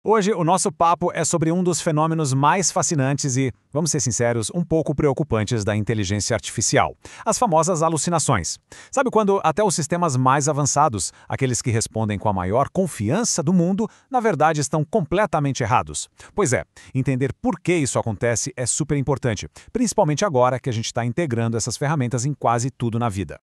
Hoje, o nosso papo é sobre um dos fenômenos mais fascinantes e, vamos ser sinceros, um pouco preocupantes da inteligência artificial: as famosas alucinações. Sabe quando até os sistemas mais avançados, aqueles que respondem com a maior confiança do mundo, na verdade estão completamente errados? Pois é, entender por que isso acontece é super importante, principalmente agora que a gente está integrando essas ferramentas em quase tudo na vida.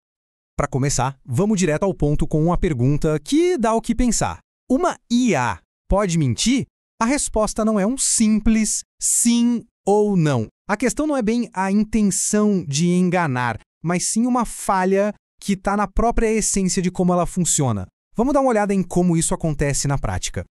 Para começar, vamos direto ao ponto com uma pergunta que dá o que pensar. Uma IA pode mentir? A resposta não é um simples sim ou não. A questão não é bem a intenção de enganar, mas sim uma falha que está na própria essência de como ela funciona. Vamos dar uma olhada em como isso acontece na prática.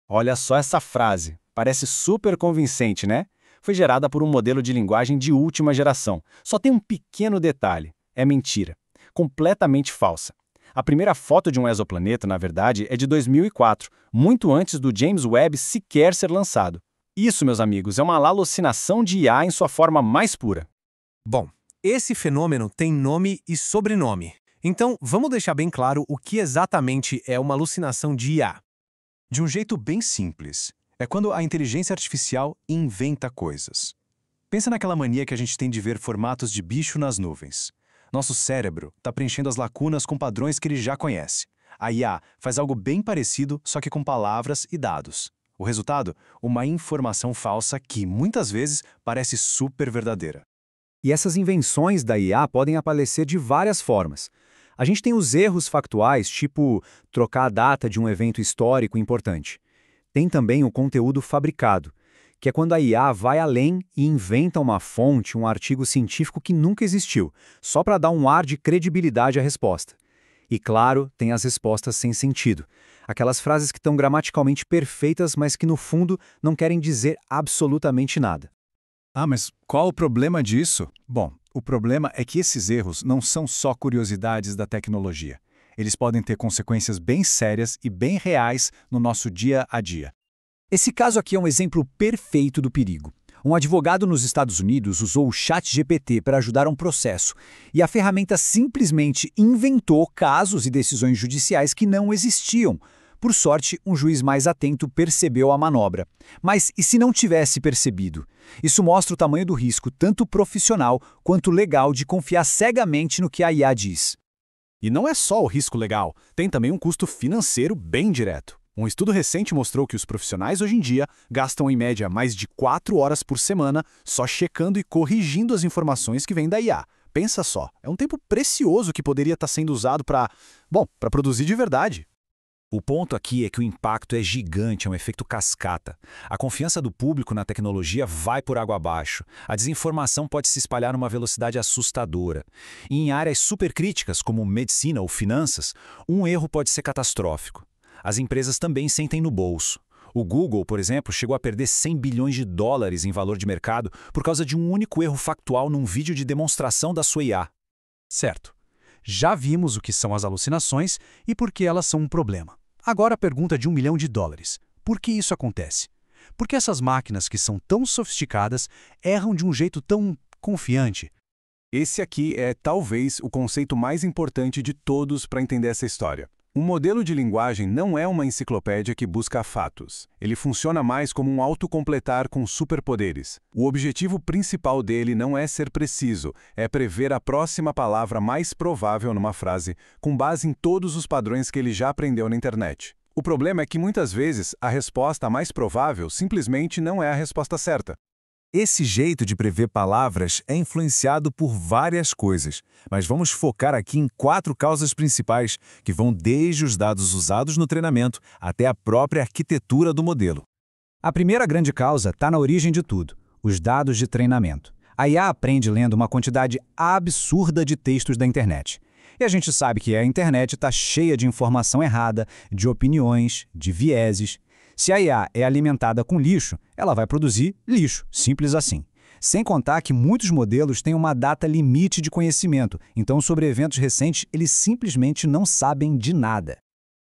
Olha só essa frase. Parece super convincente, né? Foi gerada por um modelo de linguagem de última geração. Só tem um pequeno detalhe. É mentira. Completamente falsa. A primeira foto de um exoplaneta, na verdade, é de 2004, muito antes do James Webb sequer ser lançado. Isso, meus amigos, é uma alucinação de IA em sua forma mais pura. Bom, esse fenômeno tem nome e sobrenome. Então, vamos deixar bem claro o que exatamente é uma alucinação de IA. De um jeito bem simples, é quando a inteligência artificial inventa coisas. Pensa naquela mania que a gente tem de ver formatos de bicho nas nuvens. Nosso cérebro está preenchendo as lacunas com padrões que ele já conhece. A IA faz algo bem parecido, só que com palavras e dados. O resultado? Uma informação falsa que, muitas vezes, parece super verdadeira. E essas invenções da IA podem aparecer de várias formas. A gente tem os erros factuais, tipo trocar a data de um evento histórico importante. Tem também o conteúdo fabricado, que é quando a IA vai além e inventa uma fonte, um artigo científico que nunca existiu, só para dar um ar de credibilidade à resposta. E claro, tem as respostas sem sentido. Aquelas frases que estão gramaticalmente perfeitas, mas que no fundo não querem dizer absolutamente nada. Ah, mas qual o problema disso? Bom, o problema é que esses erros não são só curiosidades da tecnologia. Eles podem ter consequências bem sérias e bem reais no nosso dia a dia. Esse caso aqui é um exemplo perfeito do perigo. Um advogado nos Estados Unidos usou o ChatGPT para ajudar um processo, e a ferramenta simplesmente inventou casos e decisões judiciais que não existiam. Por sorte, um juiz mais atento percebeu a manobra. Mas e se não tivesse percebido? Isso mostra o tamanho do risco, tanto profissional quanto legal, de confiar cegamente no que a IA diz. E não é só o risco legal, tem também um custo financeiro bem direto. Um estudo recente mostrou que os profissionais hoje em dia gastam em média mais de 4 horas por semana só checando e corrigindo as informações que vêm da IA. Pensa só, é um tempo precioso que poderia estar sendo usado para produzir de verdade. O ponto aqui é que o impacto é gigante, é um efeito cascata. A confiança do público na tecnologia vai por água abaixo. A desinformação pode se espalhar numa velocidade assustadora. E em áreas supercríticas, como medicina ou finanças, um erro pode ser catastrófico. As empresas também sentem no bolso. O Google, por exemplo, chegou a perder 100 bilhões de dólares em valor de mercado por causa de um único erro factual num vídeo de demonstração da sua IA. Certo. Já vimos o que são as alucinações e por que elas são um problema. Agora a pergunta de $1 milhão. Por que isso acontece? Por que essas máquinas que são tão sofisticadas erram de um jeito tão confiante? Esse aqui é, talvez, o conceito mais importante de todos para entender essa história. Um modelo de linguagem não é uma enciclopédia que busca fatos. Ele funciona mais como um autocompletar com superpoderes. O objetivo principal dele não é ser preciso, é prever a próxima palavra mais provável numa frase, com base em todos os padrões que ele já aprendeu na internet. O problema é que muitas vezes a resposta mais provável simplesmente não é a resposta certa. Esse jeito de prever palavras é influenciado por várias coisas, mas vamos focar aqui em 4 causas principais, que vão desde os dados usados no treinamento até a própria arquitetura do modelo. A primeira grande causa está na origem de tudo: os dados de treinamento. A IA aprende lendo uma quantidade absurda de textos da internet. E a gente sabe que a internet está cheia de informação errada, de opiniões, de vieses. Se a IA é alimentada com lixo, ela vai produzir lixo, simples assim. Sem contar que muitos modelos têm uma data limite de conhecimento, então sobre eventos recentes eles simplesmente não sabem de nada.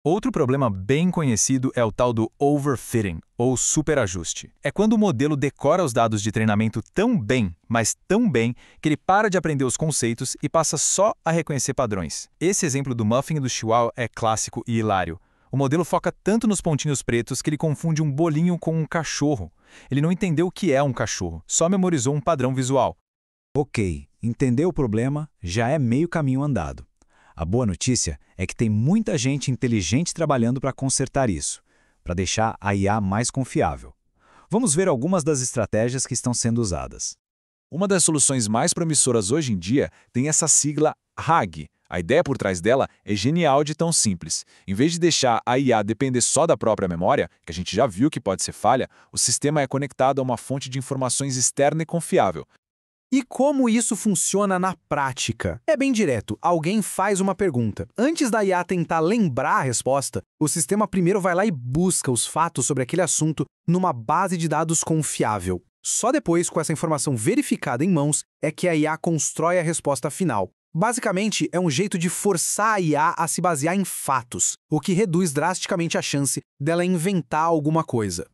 Outro problema bem conhecido é o tal do overfitting, ou superajuste. É quando o modelo decora os dados de treinamento tão bem, mas tão bem, que ele para de aprender os conceitos e passa só a reconhecer padrões. Esse exemplo do muffin e do chihuahua é clássico e hilário. O modelo foca tanto nos pontinhos pretos que ele confunde um bolinho com um cachorro. Ele não entendeu o que é um cachorro, só memorizou um padrão visual. Ok, entender o problema já é meio caminho andado. A boa notícia é que tem muita gente inteligente trabalhando para consertar isso, para deixar a IA mais confiável. Vamos ver algumas das estratégias que estão sendo usadas. Uma das soluções mais promissoras hoje em dia tem essa sigla RAG. A ideia por trás dela é genial de tão simples. Em vez de deixar a IA depender só da própria memória, que a gente já viu que pode ser falha, o sistema é conectado a uma fonte de informações externa e confiável. E como isso funciona na prática? É bem direto. Alguém faz uma pergunta. Antes da IA tentar lembrar a resposta, o sistema primeiro vai lá e busca os fatos sobre aquele assunto numa base de dados confiável. Só depois, com essa informação verificada em mãos, é que a IA constrói a resposta final. Basicamente, é um jeito de forçar a IA a se basear em fatos, o que reduz drasticamente a chance dela inventar alguma coisa.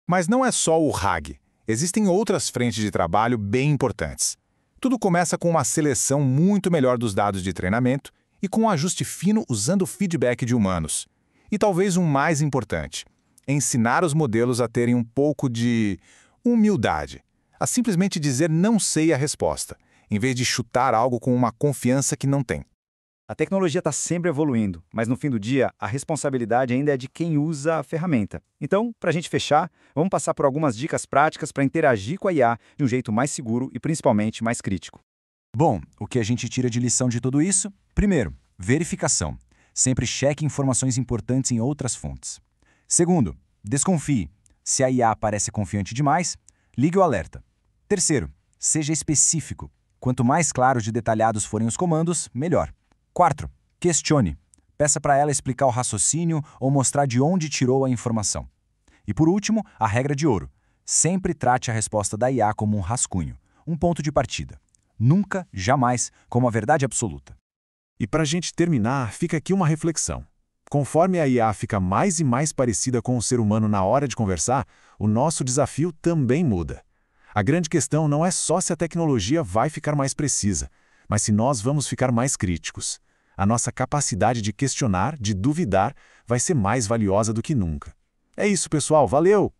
Mas não é só o RAG. Existem outras frentes de trabalho bem importantes. Tudo começa com uma seleção muito melhor dos dados de treinamento e com um ajuste fino usando o feedback de humanos. E talvez um mais importante, ensinar os modelos a terem um pouco de humildade, a simplesmente dizer não sei a resposta, em vez de chutar algo com uma confiança que não tem. A tecnologia está sempre evoluindo, mas no fim do dia, a responsabilidade ainda é de quem usa a ferramenta. Então, para a gente fechar, vamos passar por algumas dicas práticas para interagir com a IA de um jeito mais seguro e principalmente mais crítico. Bom, o que a gente tira de lição de tudo isso? Primeiro, verificação. Sempre cheque informações importantes em outras fontes. Segundo, desconfie. Se a IA parece confiante demais, ligue o alerta. Terceiro, seja específico. Quanto mais claros e detalhados forem os comandos, melhor. Quarto, questione. Peça para ela explicar o raciocínio ou mostrar de onde tirou a informação. E por último, a regra de ouro. Sempre trate a resposta da IA como um rascunho, um ponto de partida. Nunca, jamais, como a verdade absoluta. E para a gente terminar, fica aqui uma reflexão. Conforme a IA fica mais e mais parecida com o ser humano na hora de conversar, o nosso desafio também muda. A grande questão não é só se a tecnologia vai ficar mais precisa, mas se nós vamos ficar mais críticos. A nossa capacidade de questionar, de duvidar, vai ser mais valiosa do que nunca. É isso, pessoal. Valeu!